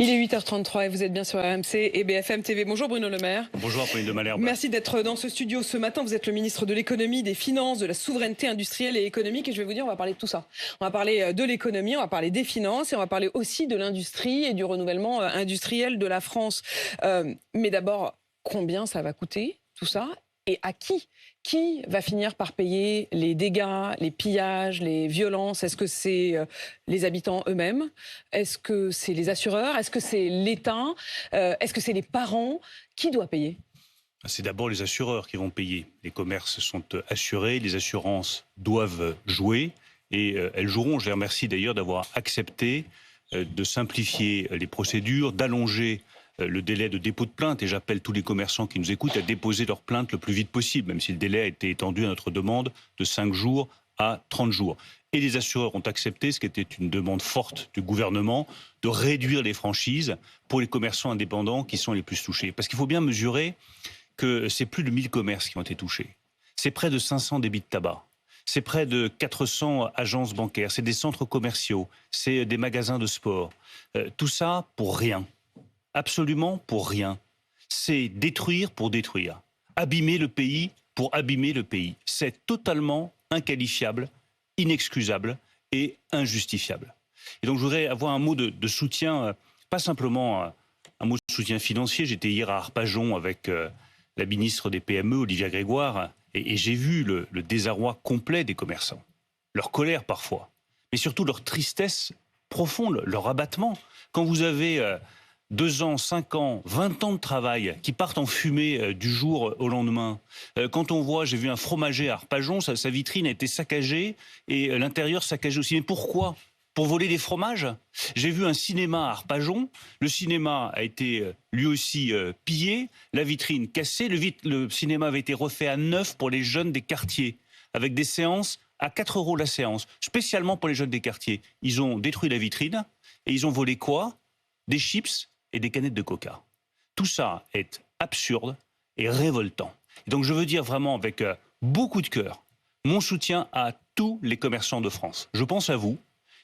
Il est 8h33 et vous êtes bien sur RMC et BFM TV. Bonjour Bruno Le Maire. Bonjour Apolline de Malherbe. Merci d'être dans ce studio ce matin. Vous êtes le ministre de l'économie, des finances, de la souveraineté industrielle et économique. Et je vais vous dire, on va parler de tout ça. On va parler de l'économie, on va parler des finances et on va parler aussi de l'industrie et du renouvellement industriel de la France. Mais d'abord, combien ça va coûter tout ça et à qui ? Qui va finir par payer les dégâts, les pillages, les violences? Est-ce que c'est les habitants eux-mêmes? Est-ce que c'est les assureurs? Est-ce que c'est l'État? Est-ce que c'est les parents? Qui doit payer? C'est d'abord les assureurs qui vont payer. Les commerces sont assurés, les assurances doivent jouer et elles joueront. Je les remercie d'ailleurs d'avoir accepté de simplifier les procédures, d'allonger le délai de dépôt de plainte, et j'appelle tous les commerçants qui nous écoutent à déposer leur plainte le plus vite possible, même si le délai a été étendu à notre demande de 5 jours à 30 jours. Et les assureurs ont accepté, ce qui était une demande forte du gouvernement, de réduire les franchises pour les commerçants indépendants qui sont les plus touchés. Parce qu'il faut bien mesurer que c'est plus de 1000 commerces qui ont été touchés. C'est près de 500 débits de tabac. C'est près de 400 agences bancaires. C'est des centres commerciaux. C'est des magasins de sport. Tout ça pour rien. Absolument pour rien. C'est détruire pour détruire. Abîmer le pays pour abîmer le pays. C'est totalement inqualifiable, inexcusable et injustifiable. Et donc je voudrais avoir un mot de soutien, pas simplement un mot de soutien financier. J'étais hier à Arpajon avec la ministre des PME, Olivia Grégoire, et j'ai vu le désarroi complet des commerçants. Leur colère parfois, mais surtout leur tristesse profonde, leur abattement. Quand vous avez 2 ans, 5 ans, 20 ans de travail qui partent en fumée du jour au lendemain. Quand on voit, j'ai vu un fromager à Arpajon, sa vitrine a été saccagée et l'intérieur saccagé aussi. Mais pourquoi ? Pour voler des fromages ? J'ai vu un cinéma à Arpajon, le cinéma a été lui aussi pillé, la vitrine cassée, le cinéma avait été refait à neuf pour les jeunes des quartiers, avec des séances à 4 € la séance, spécialement pour les jeunes des quartiers. Ils ont détruit la vitrine et ils ont volé quoi ? Des chips et des canettes de coca. Tout ça est absurde et révoltant. Et donc je veux dire vraiment avec beaucoup de cœur, mon soutien à tous les commerçants de France. Je pense à vous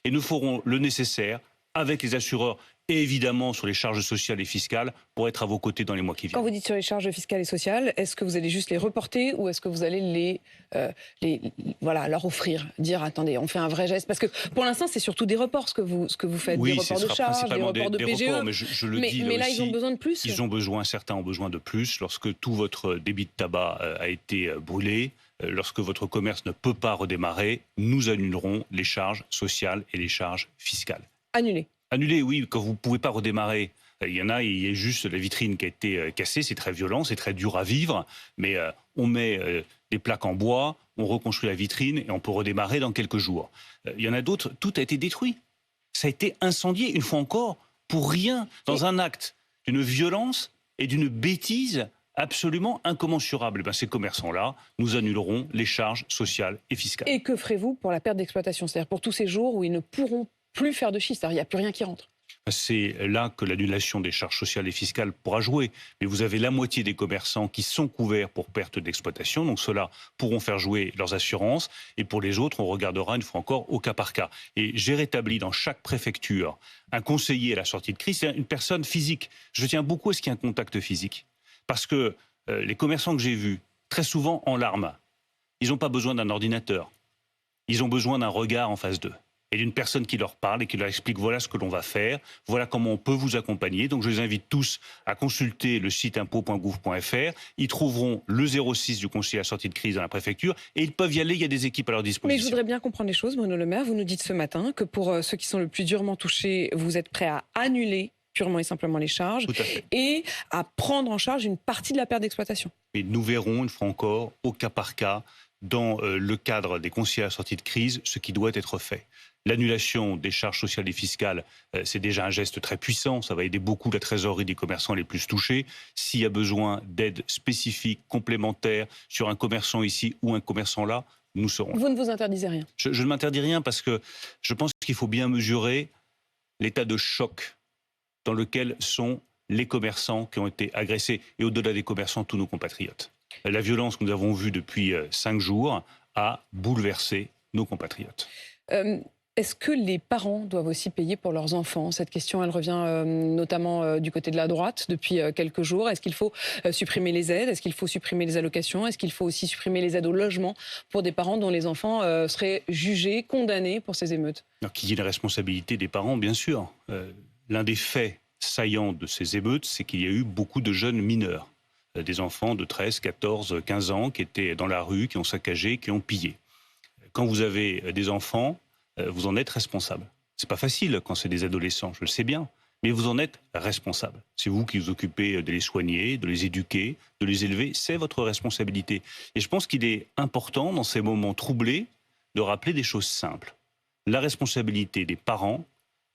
et nous ferons le nécessaire avec les assureurs et évidemment sur les charges sociales et fiscales pour être à vos côtés dans les mois qui viennent. Quand vous dites sur les charges fiscales et sociales, est-ce que vous allez juste les reporter ou est-ce que vous allez leur offrir, dire attendez, on fait un vrai geste? Parce que pour l'instant, c'est surtout des reports ce que vous faites, oui, des reports de charges, des reports de PGE. Reports, mais je le dis, mais là, aussi, ils ont besoin de plus. Certains ont besoin de plus. Lorsque tout votre débit de tabac a été brûlé, lorsque votre commerce ne peut pas redémarrer, nous annulerons les charges sociales et les charges fiscales. Annulé, oui, quand vous ne pouvez pas redémarrer. Il y a juste la vitrine qui a été cassée, c'est très violent, c'est très dur à vivre, mais on met des plaques en bois, on reconstruit la vitrine et on peut redémarrer dans quelques jours. Il y en a d'autres, tout a été détruit. Ça a été incendié, une fois encore, pour rien, dans un acte d'une violence et d'une bêtise absolument incommensurable. Ces commerçants-là, nous annulerons les charges sociales et fiscales. Et que ferez-vous pour la perte d'exploitation? C'est-à-dire pour tous ces jours où ils ne pourront plus faire de chiffre, il n'y a plus rien qui rentre. C'est là que l'annulation des charges sociales et fiscales pourra jouer. Mais vous avez la moitié des commerçants qui sont couverts pour perte d'exploitation, donc ceux-là pourront faire jouer leurs assurances. Et pour les autres, on regardera une fois encore au cas par cas. Et j'ai rétabli dans chaque préfecture un conseiller à la sortie de crise, c'est une personne physique. Je tiens beaucoup à ce qu'il y ait un contact physique. Parce que les commerçants que j'ai vus, très souvent en larmes, ils n'ont pas besoin d'un ordinateur. Ils ont besoin d'un regard en face d'eux. Et d'une personne qui leur parle et qui leur explique voilà ce que l'on va faire, voilà comment on peut vous accompagner. Donc je les invite tous à consulter le site impôts.gouv.fr. Ils trouveront le 06 du conseiller à la sortie de crise dans la préfecture et ils peuvent y aller, il y a des équipes à leur disposition. Mais je voudrais bien comprendre les choses, Bruno Le Maire. Vous nous dites ce matin que pour ceux qui sont le plus durement touchés, vous êtes prêt à annuler purement et simplement les charges et à prendre en charge une partie de la perte d'exploitation. Mais nous verrons une fois encore, au cas par cas, dans le cadre des conseillers à la sortie de crise, ce qui doit être fait. L'annulation des charges sociales et fiscales, c'est déjà un geste très puissant. Ça va aider beaucoup la trésorerie des commerçants les plus touchés. S'il y a besoin d'aide spécifique, complémentaire, sur un commerçant ici ou un commerçant là, nous serons là. Vous ne vous interdisez rien? Je ne m'interdis rien parce que je pense qu'il faut bien mesurer l'état de choc dans lequel sont les commerçants qui ont été agressés. Et au-delà des commerçants, tous nos compatriotes. La violence que nous avons vue depuis 5 jours a bouleversé nos compatriotes. Est-ce que les parents doivent aussi payer pour leurs enfants? Cette question, elle revient notamment du côté de la droite depuis quelques jours. Est-ce qu'il faut supprimer les aides? Est-ce qu'il faut supprimer les allocations? Est-ce qu'il faut aussi supprimer les aides au logement pour des parents dont les enfants seraient jugés, condamnés pour ces émeutes? Alors, qu'il y ait la responsabilité des parents, bien sûr. L'un des faits saillants de ces émeutes, c'est qu'il y a eu beaucoup de jeunes mineurs. Des enfants de 13, 14, 15 ans qui étaient dans la rue, qui ont saccagé, qui ont pillé. Quand vous avez des enfants, vous en êtes responsable. C'est pas facile quand c'est des adolescents, je le sais bien, mais vous en êtes responsable. C'est vous qui vous occupez de les soigner, de les éduquer, de les élever, c'est votre responsabilité. Et je pense qu'il est important, dans ces moments troublés, de rappeler des choses simples. La responsabilité des parents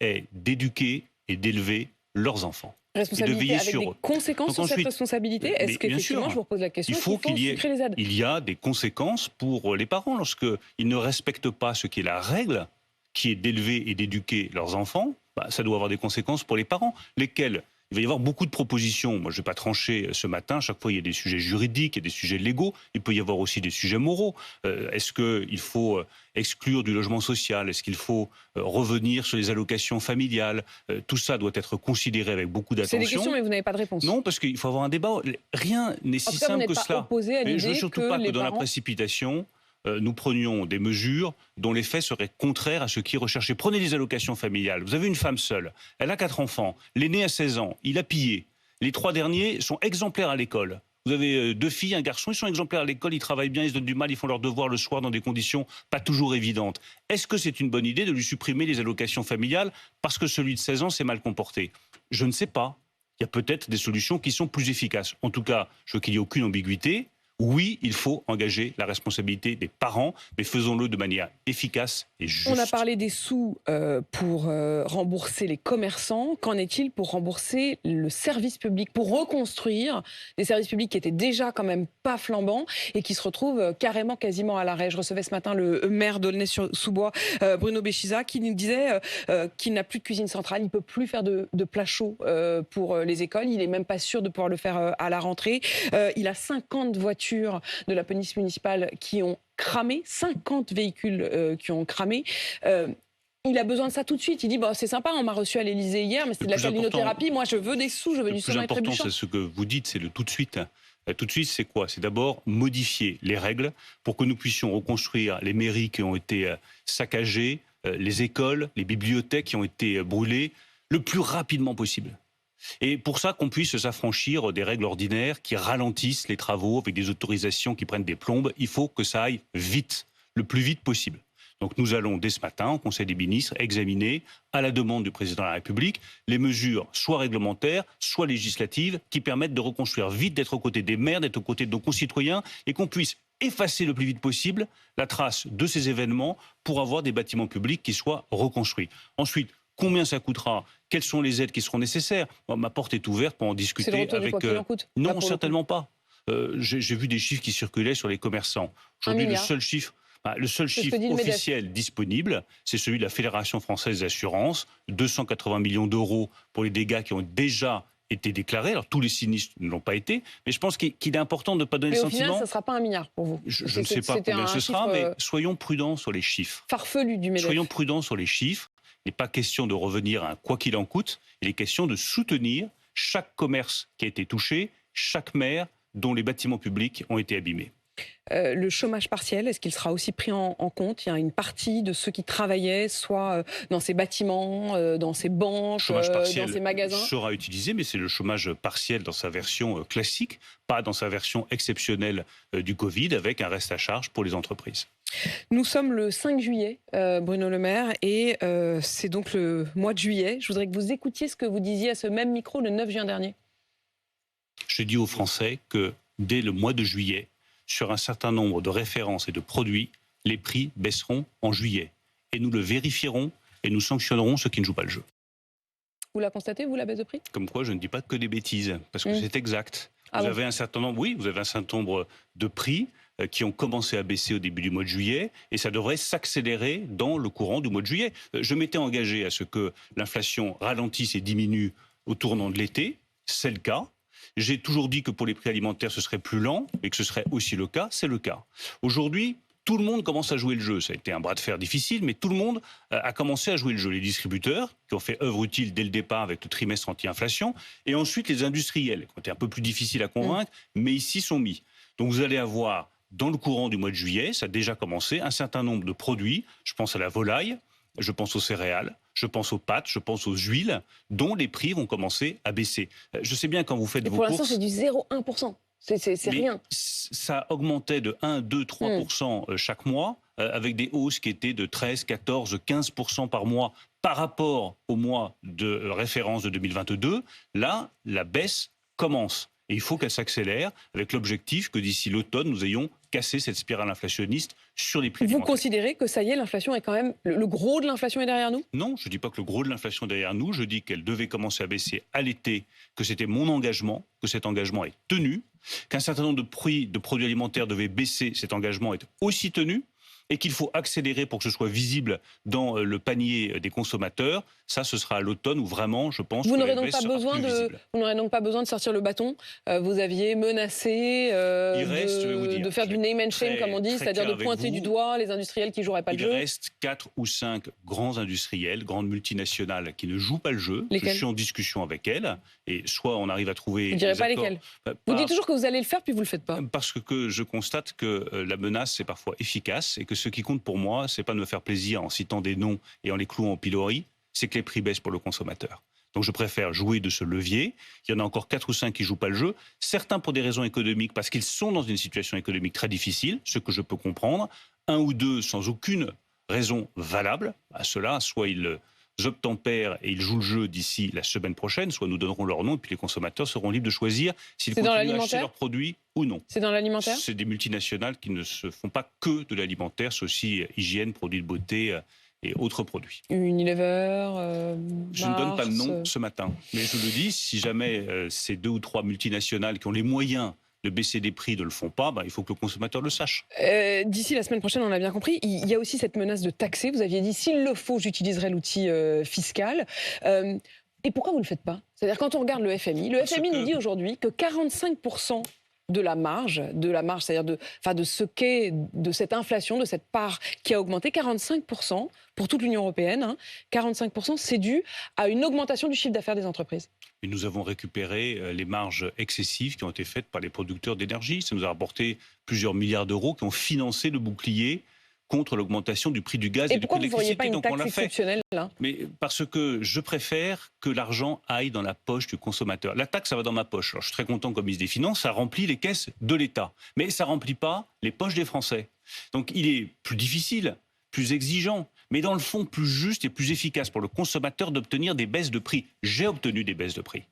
est d'éduquer et d'élever leurs enfants. Responsabilité avec des conséquences sur cette responsabilité? Est-ce qu'effectivement, je vous repose la question, il faut sucrer les aides? Il y a des conséquences pour les parents lorsqu'ils ne respectent pas ce qui est la règle, qui est d'élever et d'éduquer leurs enfants. Ça doit avoir des conséquences pour les parents, lesquelles il va y avoir beaucoup de propositions. Moi, je ne vais pas trancher ce matin. Chaque fois, il y a des sujets juridiques, il y a des sujets légaux. Il peut y avoir aussi des sujets moraux. Est-ce qu'il faut exclure du logement social? Est-ce qu'il faut revenir sur les allocations familiales? Tout ça doit être considéré avec beaucoup d'attention. C'est des questions, mais vous n'avez pas de réponse. Non, parce qu'il faut avoir un débat. Rien n'est si simple que cela. Mais je ne veux surtout pas que dans la précipitation, nous prenions des mesures dont l'effet serait contraire à ce qui est recherché. Prenez les allocations familiales. Vous avez une femme seule, elle a 4 enfants, l'aîné a 16 ans, il a pillé. Les 3 derniers sont exemplaires à l'école. Vous avez 2 filles, un garçon, ils sont exemplaires à l'école, ils travaillent bien, ils se donnent du mal, ils font leurs devoirs le soir dans des conditions pas toujours évidentes. Est-ce que c'est une bonne idée de lui supprimer les allocations familiales parce que celui de 16 ans s'est mal comporté? Je ne sais pas. Il y a peut-être des solutions qui sont plus efficaces. En tout cas, je veux qu'il n'y ait aucune ambiguïté. Oui, il faut engager la responsabilité des parents, mais faisons-le de manière efficace et juste. On a parlé des sous pour rembourser les commerçants. Qu'en est-il pour rembourser le service public, pour reconstruire des services publics qui étaient déjà quand même pas flambants et qui se retrouvent carrément quasiment à l'arrêt? Je recevais ce matin le maire d'Aulnay-sous-Bois, Bruno Béchiza, qui nous disait qu'il n'a plus de cuisine centrale, il ne peut plus faire de plats chauds pour les écoles. Il n'est même pas sûr de pouvoir le faire à la rentrée. Il a 50 voitures de la police municipale qui ont cramé, 50 véhicules qui ont cramé. Il a besoin de ça tout de suite. Il dit c'est sympa, on m'a reçu à l'Élysée hier, mais c'est de la calinothérapie. Moi, je veux des sous, je veux du sommeil trébuchant. Le plus important, c'est ce que vous dites, c'est le tout de suite. Tout de suite, c'est quoi? C'est d'abord modifier les règles pour que nous puissions reconstruire les mairies qui ont été saccagées, les écoles, les bibliothèques qui ont été brûlées, le plus rapidement possible. Et pour ça, qu'on puisse s'affranchir des règles ordinaires qui ralentissent les travaux avec des autorisations qui prennent des plombes, il faut que ça aille vite, le plus vite possible. Donc nous allons, dès ce matin, au Conseil des ministres, examiner, à la demande du Président de la République, les mesures soit réglementaires, soit législatives, qui permettent de reconstruire vite, d'être aux côtés des maires, d'être aux côtés de nos concitoyens, et qu'on puisse effacer le plus vite possible la trace de ces événements pour avoir des bâtiments publics qui soient reconstruits. Ensuite, combien ça coûtera? Quelles sont les aides qui seront nécessaires? Ma porte est ouverte pour en discuter avec... Non, certainement pas. J'ai vu des chiffres qui circulaient sur les commerçants. Aujourd'hui, le seul chiffre officiel disponible, c'est celui de la Fédération française d'assurance, 280 millions d'euros pour les dégâts qui ont déjà été déclarés. Alors, tous les sinistres ne l'ont pas été, mais je pense qu'il est important de ne pas donner le sentiment... Mais au final, ça ne sera pas 1 milliard pour vous. Je ne sais pas combien ce sera, mais soyons prudents sur les chiffres. Farfelu du MEDEF. Soyons prudents sur les chiffres. Il n'est pas question de revenir à un quoi qu'il en coûte. Il est question de soutenir chaque commerce qui a été touché, chaque maire dont les bâtiments publics ont été abîmés. Le chômage partiel, est-ce qu'il sera aussi pris en compte? Il y a une partie de ceux qui travaillaient, soit dans ces bâtiments, dans ces banques, dans ces magasins. Sera utilisé, mais c'est le chômage partiel dans sa version classique, pas dans sa version exceptionnelle du Covid, avec un reste à charge pour les entreprises. Nous sommes le 5 juillet, Bruno Le Maire, et c'est donc le mois de juillet. Je voudrais que vous écoutiez ce que vous disiez à ce même micro le 9 juin dernier. Je dis aux Français que dès le mois de juillet, sur un certain nombre de références et de produits, les prix baisseront en juillet. Et nous le vérifierons et nous sanctionnerons ceux qui ne jouent pas le jeu. Vous la constatez, vous, la baisse de prix? Comme quoi, je ne dis pas que des bêtises, parce que c'est exact. Vous avez un certain nombre de prix qui ont commencé à baisser au début du mois de juillet, et ça devrait s'accélérer dans le courant du mois de juillet. Je m'étais engagé à ce que l'inflation ralentisse et diminue au tournant de l'été. C'est le cas. J'ai toujours dit que pour les prix alimentaires, ce serait plus lent et que ce serait aussi le cas. C'est le cas. Aujourd'hui, tout le monde commence à jouer le jeu. Ça a été un bras de fer difficile, mais tout le monde a commencé à jouer le jeu. Les distributeurs, qui ont fait œuvre utile dès le départ avec le trimestre anti-inflation, et ensuite les industriels, qui ont été un peu plus difficiles à convaincre, mais ici sont mis. Donc vous allez avoir, dans le courant du mois de juillet, ça a déjà commencé, un certain nombre de produits, je pense à la volaille, je pense aux céréales, je pense aux pâtes, je pense aux huiles, dont les prix vont commencer à baisser. Je sais bien quand vous faites vos courses... Pour l'instant, c'est du 0,1%. C'est rien. Ça augmentait de 1, 2, 3% chaque mois, avec des hausses qui étaient de 13, 14, 15% par mois par rapport au mois de référence de 2022. Là, la baisse commence. Et il faut qu'elle s'accélère avec l'objectif que d'ici l'automne, nous ayons cassé cette spirale inflationniste sur les prix alimentaires. Vous considérez que ça y est, l'inflation est quand même... Le gros de l'inflation est derrière nous ? Non, je ne dis pas que le gros de l'inflation est derrière nous. Je dis qu'elle devait commencer à baisser à l'été, que c'était mon engagement, que cet engagement est tenu, qu'un certain nombre de prix de produits alimentaires devaient baisser, cet engagement est aussi tenu, et qu'il faut accélérer pour que ce soit visible dans le panier des consommateurs. Ça, ce sera à l'automne où vraiment, je pense, vous que n'aurez la baisse sera plus visible. Vous n'aurez donc pas besoin de sortir le bâton. Vous aviez menacé de faire du name and shame, comme on dit, c'est-à-dire de pointer du doigt les industriels qui ne joueraient pas le jeu. Il reste 4 ou 5 grands industriels, grandes multinationales qui ne jouent pas le jeu. Lesquels ? Je suis en discussion avec elles. Et soit on arrive à trouver... Vous ne direz pas lesquels. Vous dites toujours que vous allez le faire, puis vous ne le faites pas. Parce que je constate que la menace est parfois efficace et que ce qui compte pour moi, c'est pas de me faire plaisir en citant des noms et en les clouant au pilori, c'est que les prix baissent pour le consommateur. Donc je préfère jouer de ce levier. Il y en a encore 4 ou 5 qui ne jouent pas le jeu. Certains pour des raisons économiques, parce qu'ils sont dans une situation économique très difficile, ce que je peux comprendre. 1 ou 2 sans aucune raison valable. À cela, soit ils obtempèrent et ils jouent le jeu d'ici la semaine prochaine, soit nous donnerons leur nom et puis les consommateurs seront libres de choisir s'ils continuent à acheter leurs produits ou non. C'est dans l'alimentaire ? C'est des multinationales qui ne se font pas que de l'alimentaire, c'est aussi hygiène, produits de beauté et autres produits. Unilever, je ne donne pas de nom ce matin, mais je le dis, si jamais ces 2 ou 3 multinationales qui ont les moyens de baisser des prix ne le font pas, il faut que le consommateur le sache. D'ici la semaine prochaine, on a bien compris, il y a aussi cette menace de taxer. Vous aviez dit, s'il le faut, j'utiliserai l'outil fiscal. Et pourquoi vous ne le faites pas ? C'est-à-dire, quand on regarde le FMI, nous dit aujourd'hui que 45% de la marge, c'est-à-dire de ce qu'est, de cette inflation, de cette part qui a augmenté, 45% pour toute l'Union européenne, 45% c'est dû à une augmentation du chiffre d'affaires des entreprises. Et nous avons récupéré les marges excessives qui ont été faites par les producteurs d'énergie. Ça nous a rapporté plusieurs milliards d'euros qui ont financé le bouclier contre l'augmentation du prix du gaz et de l'électricité. Et pourquoi vous n'auriez pas une taxe exceptionnelle là ? Mais parce que je préfère que l'argent aille dans la poche du consommateur. La taxe, ça va dans ma poche. Alors, je suis très content comme ministre des Finances, ça remplit les caisses de l'État. Mais ça ne remplit pas les poches des Français. Donc il est plus difficile, plus exigeant, mais dans le fond plus juste et plus efficace pour le consommateur d'obtenir des baisses de prix. J'ai obtenu des baisses de prix.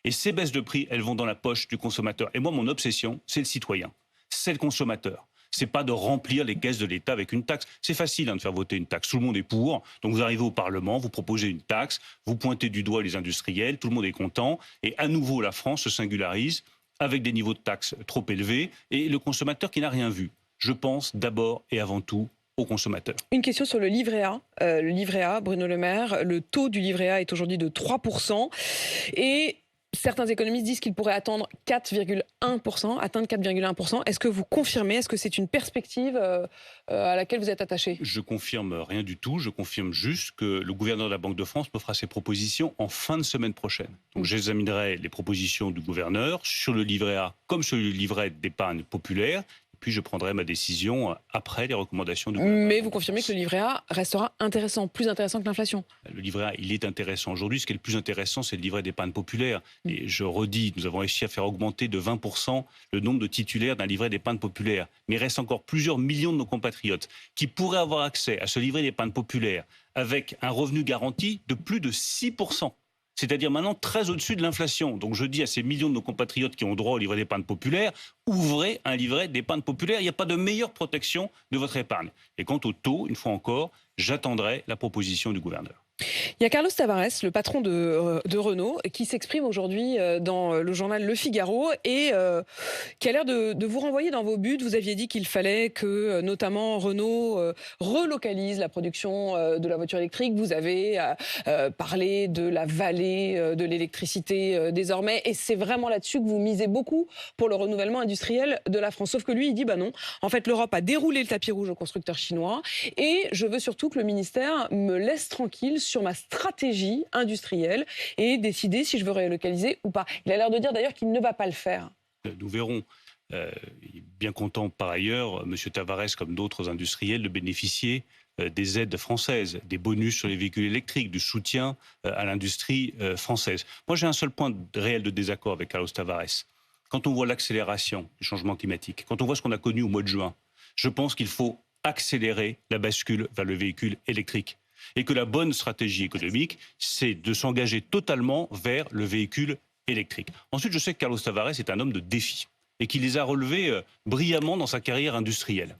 Et ces baisses de prix, elles vont dans la poche du consommateur. Et moi, mon obsession, c'est le citoyen, c'est le consommateur. C'est pas de remplir les caisses de l'État avec une taxe. C'est facile de faire voter une taxe. Tout le monde est pour. Donc vous arrivez au Parlement, vous proposez une taxe, vous pointez du doigt les industriels, tout le monde est content. Et à nouveau, la France se singularise avec des niveaux de taxes trop élevés et le consommateur qui n'a rien vu. Je pense d'abord et avant tout aux consommateurs. Une question sur le livret A. Le livret A, Bruno Le Maire, le taux du livret A est aujourd'hui de 3%. Et certains économistes disent qu'il pourrait atteindre 4,1%. Est-ce que vous confirmez ? Est-ce que c'est une perspective à laquelle vous êtes attaché ? Je confirme rien du tout. Je confirme juste que le gouverneur de la Banque de France me fera ses propositions en fin de semaine prochaine. Donc j'examinerai les propositions du gouverneur sur le livret A comme sur le livret d'épargne populaire. Puis je prendrai ma décision après les recommandations du gouvernement. Mais vous confirmez que le livret A restera intéressant, plus intéressant que l'inflation ? Le livret A, il est intéressant aujourd'hui. Ce qui est le plus intéressant, c'est le livret d'épargne populaire. Et je redis, nous avons réussi à faire augmenter de 20% le nombre de titulaires d'un livret d'épargne populaire. Mais il reste encore plusieurs millions de nos compatriotes qui pourraient avoir accès à ce livret d'épargne populaire avec un revenu garanti de plus de 6%. C'est-à-dire maintenant très au-dessus de l'inflation. Donc je dis à ces millions de nos compatriotes qui ont droit au livret d'épargne populaire, ouvrez un livret d'épargne populaire, il n'y a pas de meilleure protection de votre épargne. Et quant au taux, une fois encore, j'attendrai la proposition du gouverneur. Il y a Carlos Tavares, le patron de Renault, qui s'exprime aujourd'hui dans le journal Le Figaro et qui a l'air de vous renvoyer dans vos buts. Vous aviez dit qu'il fallait que, notamment, Renault relocalise la production de la voiture électrique. Vous avez parlé de la vallée de l'électricité désormais. Et c'est vraiment là-dessus que vous misez beaucoup pour le renouvellement industriel de la France. Sauf que lui, il dit, bah non, en fait, l'Europe a déroulé le tapis rouge aux constructeurs chinois. Et je veux surtout que le ministère me laisse tranquille sur ma stratégie industrielle et décider si je veux relocaliser ou pas. Il a l'air de dire d'ailleurs qu'il ne va pas le faire. Nous verrons. Il est bien content par ailleurs, M. Tavares, comme d'autres industriels, de bénéficier des aides françaises, des bonus sur les véhicules électriques, du soutien à l'industrie française. Moi, j'ai un seul point réel de désaccord avec Carlos Tavares. Quand on voit l'accélération du changement climatique, quand on voit ce qu'on a connu au mois de juin, je pense qu'il faut accélérer la bascule vers le véhicule électrique. Et que la bonne stratégie économique, c'est de s'engager totalement vers le véhicule électrique. Ensuite, je sais que Carlos Tavares est un homme de défi et qu'il les a relevés brillamment dans sa carrière industrielle.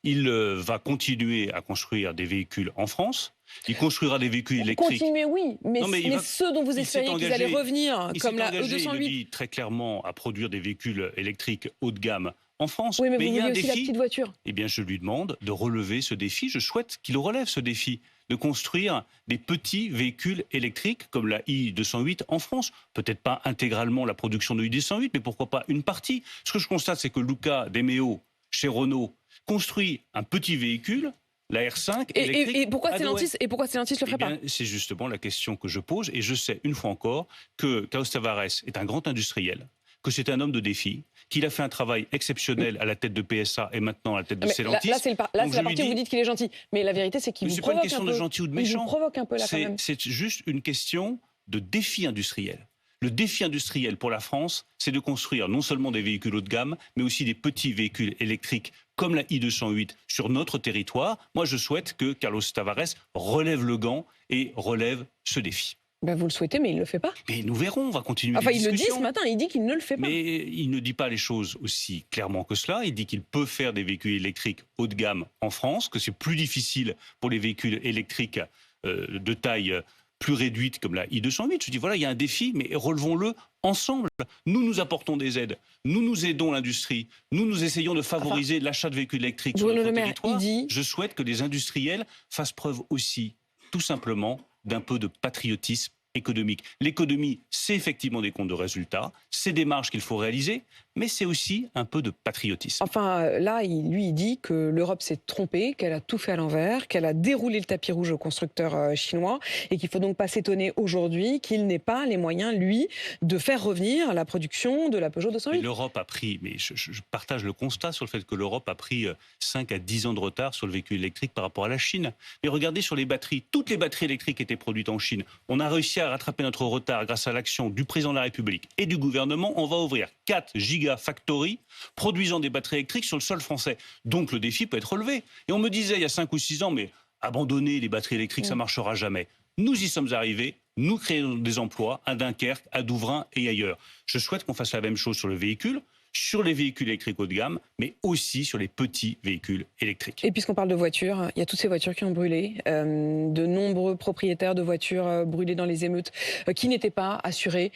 Il va continuer à construire des véhicules en France. Il construira des véhicules électriques. Continuer, oui, mais ceux dont vous espériez qu'ils allaient revenir, comme la E208. Il dit très clairement à produire des véhicules électriques haut de gamme en France. Oui, mais vous il y a un aussi défi. la petite voiture. Eh bien, je lui demande de relever ce défi. Je souhaite qu'il relève ce défi, de construire des petits véhicules électriques comme la i208 en France. Peut-être pas intégralement la production de i208, mais pourquoi pas une partie. Ce que je constate, c'est que Luca De Meo, chez Renault, construit un petit véhicule, la R5 électrique. Et pourquoi Stellantis le ferait pas? C'est justement la question que je pose. Et je sais, une fois encore, que Carlos Tavares est un grand industriel, que c'est un homme de défi, qu'il a fait un travail exceptionnel à la tête de PSA et maintenant à la tête de Stellantis. Là, c'est la partie où vous dites qu'il est gentil. Mais la vérité, c'est qu'il vous provoque un peu. C'est pas une question de gentil ou de méchant. Il vous provoque un peu là, quand même. C'est juste une question de défi industriel. Le défi industriel pour la France, c'est de construire non seulement des véhicules haut de gamme, mais aussi des petits véhicules électriques comme la i208 sur notre territoire. Moi, je souhaite que Carlos Tavares relève le gant et relève ce défi. Ben vous le souhaitez, mais il ne le fait pas. Mais nous verrons, on va continuer les discussions. Il le dit ce matin, il dit qu'il ne le fait pas. Mais il ne dit pas les choses aussi clairement que cela. Il dit qu'il peut faire des véhicules électriques haut de gamme en France, que c'est plus difficile pour les véhicules électriques de taille plus réduite comme la i208. Je dis voilà, il y a un défi, mais relevons-le ensemble. Nous, nous apportons des aides. Nous aidons l'industrie. Nous essayons de favoriser l'achat de véhicules électriques sur notre territoire. Je souhaite que les industriels fassent preuve aussi, tout simplement, d'un peu de patriotisme économique. L'économie, c'est effectivement des comptes de résultats, c'est des marges qu'il faut réaliser, mais c'est aussi un peu de patriotisme. Enfin, là, il dit que l'Europe s'est trompée, qu'elle a tout fait à l'envers, qu'elle a déroulé le tapis rouge aux constructeurs chinois et qu'il ne faut donc pas s'étonner aujourd'hui qu'il n'ait pas les moyens, lui, de faire revenir la production de la Peugeot 208. L'Europe a pris, mais je partage le constat sur le fait que l'Europe a pris 5 à 10 ans de retard sur le véhicule électrique par rapport à la Chine. Mais regardez sur les batteries, toutes les batteries électriques étaient produites en Chine. On a réussi à rattraper notre retard grâce à l'action du président de la République et du gouvernement. On va ouvrir 4 gigafactories produisant des batteries électriques sur le sol français. Donc le défi peut être relevé. Et on me disait il y a 5 ou 6 ans, mais abandonner les batteries électriques, ça ne marchera jamais. Nous y sommes arrivés, nous créons des emplois à Dunkerque, à Douvrin et ailleurs. Je souhaite qu'on fasse la même chose sur le véhicule, sur les véhicules électriques haut de gamme, mais aussi sur les petits véhicules électriques. Et puisqu'on parle de voitures, il y a toutes ces voitures qui ont brûlé, de nombreux propriétaires de voitures brûlées dans les émeutes, qui n'étaient pas assurés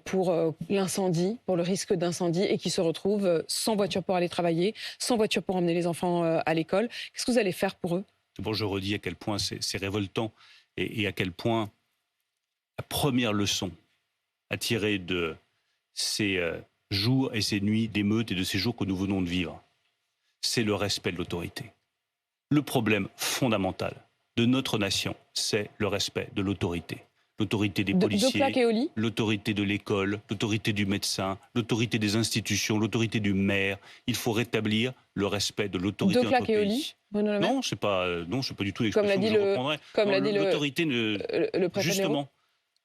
pour l'incendie, pour le risque d'incendie, et qui se retrouvent sans voiture pour aller travailler, sans voiture pour emmener les enfants à l'école. Qu'est-ce que vous allez faire pour eux? Bon, je redis à quel point c'est révoltant et à quel point la première leçon à tirer de ces jours et ces nuits d'émeutes et de ces jours que nous venons de vivre, c'est le respect de l'autorité. Le problème fondamental de notre nation, c'est le respect de l'autorité. L'autorité des policiers, l'autorité de l'école, l'autorité du médecin, l'autorité des institutions, l'autorité du maire. Il faut rétablir le respect de l'autorité de notre pays. Non, c'est pas du tout l'expression que je reprendrai. Comme l'a dit l'autorité le préfet. Justement,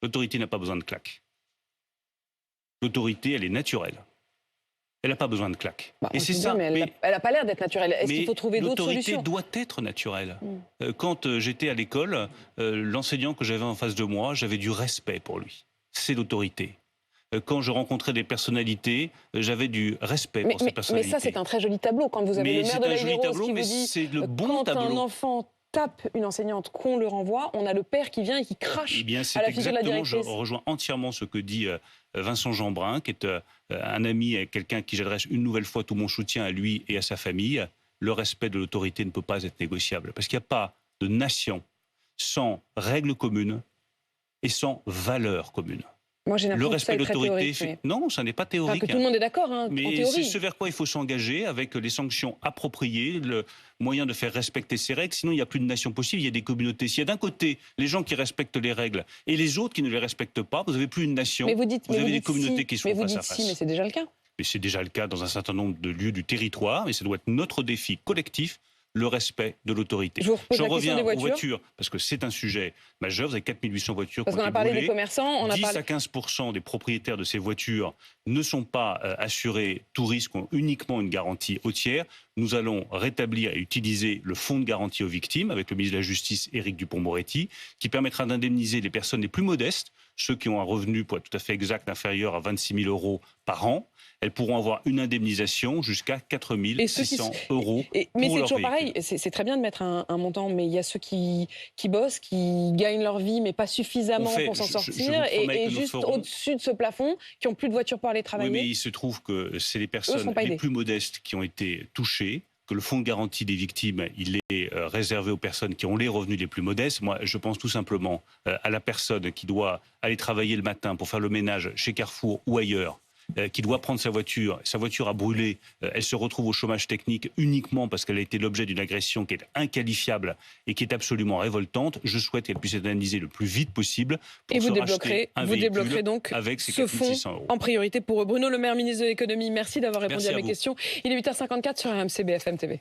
l'autorité n'a pas besoin de claques. L'autorité, elle est naturelle. Elle n'a pas besoin de claques. Et c'est ça. Mais elle n'a pas l'air d'être naturelle. Est-ce qu'il faut trouver d'autres solutions? L'autorité doit être naturelle. Quand j'étais à l'école, l'enseignant que j'avais en face de moi, j'avais du respect pour lui. C'est l'autorité. Quand je rencontrais des personnalités, j'avais du respect pour ces personnalités. Mais ça, c'est un très joli tableau. Quand vous avez le maire de l'Haye-les-Roses qui vous dit c'est le bon tableau. Quand un enfant tape une enseignante, qu'on le renvoie, on a le père qui vient et qui crache à la figure de la directrice. Je rejoins entièrement ce que dit Vincent Jeanbrun, qui est un ami et quelqu'un qui j'adresse une nouvelle fois tout mon soutien à lui et à sa famille. Le respect de l'autorité ne peut pas être négociable, parce qu'il n'y a pas de nation sans règles communes et sans valeurs communes. Moi, j'ai Le respect de l'autorité, mais... non, ça n'est pas théorique. Enfin, que tout le monde est d'accord, hein, mais en théorie. c'est ce vers quoi il faut s'engager, avec les sanctions appropriées, le moyen de faire respecter ces règles. Sinon, il n'y a plus de nation possible, il y a des communautés. S'il y a d'un côté les gens qui respectent les règles et les autres qui ne les respectent pas, vous n'avez plus une nation, vous avez des communautés qui sont face à face. Mais c'est déjà le cas. Mais c'est déjà le cas dans un certain nombre de lieux du territoire, et ça doit être notre défi collectif, le respect de l'autorité. Je reviens aux voitures, parce que c'est un sujet majeur. Vous avez 4800 voitures parce qu'on a parlé des commerçants. On 10 a parlé... à 15% des propriétaires de ces voitures ne sont pas assurés tout risque, ont uniquement une garantie au tiers. Nous allons rétablir et utiliser le fonds de garantie aux victimes avec le ministre de la Justice, Éric Dupond-Moretti, qui permettra d'indemniser les personnes les plus modestes, ceux qui ont un revenu, pour être tout à fait exact, inférieur à 26 000 euros par an. Elles pourront avoir une indemnisation jusqu'à 4 600 euros. Mais c'est toujours pareil, c'est très bien de mettre un montant, mais il y a ceux qui bossent, qui gagnent leur vie, mais pas suffisamment pour s'en sortir, et juste au-dessus de ce plafond, qui n'ont plus de voiture pour aller travailler. Oui, mais il se trouve que c'est les personnes les plus modestes qui ont été touchées, que le fonds de garantie des victimes, il est réservé aux personnes qui ont les revenus les plus modestes. Moi, je pense tout simplement à la personne qui doit aller travailler le matin pour faire le ménage chez Carrefour ou ailleurs, qui doit prendre sa voiture a brûlé, elle se retrouve au chômage technique uniquement parce qu'elle a été l'objet d'une agression qui est inqualifiable et qui est absolument révoltante. Je souhaite qu'elle puisse être indemnisée le plus vite possible pour se racheter un véhicule débloquerez donc avec ces ce 4 fonds 600 euros. En priorité pour Bruno Le Maire, ministre de l'économie. Merci d'avoir répondu à mes questions. Il est 8h54 sur RMC BFM TV.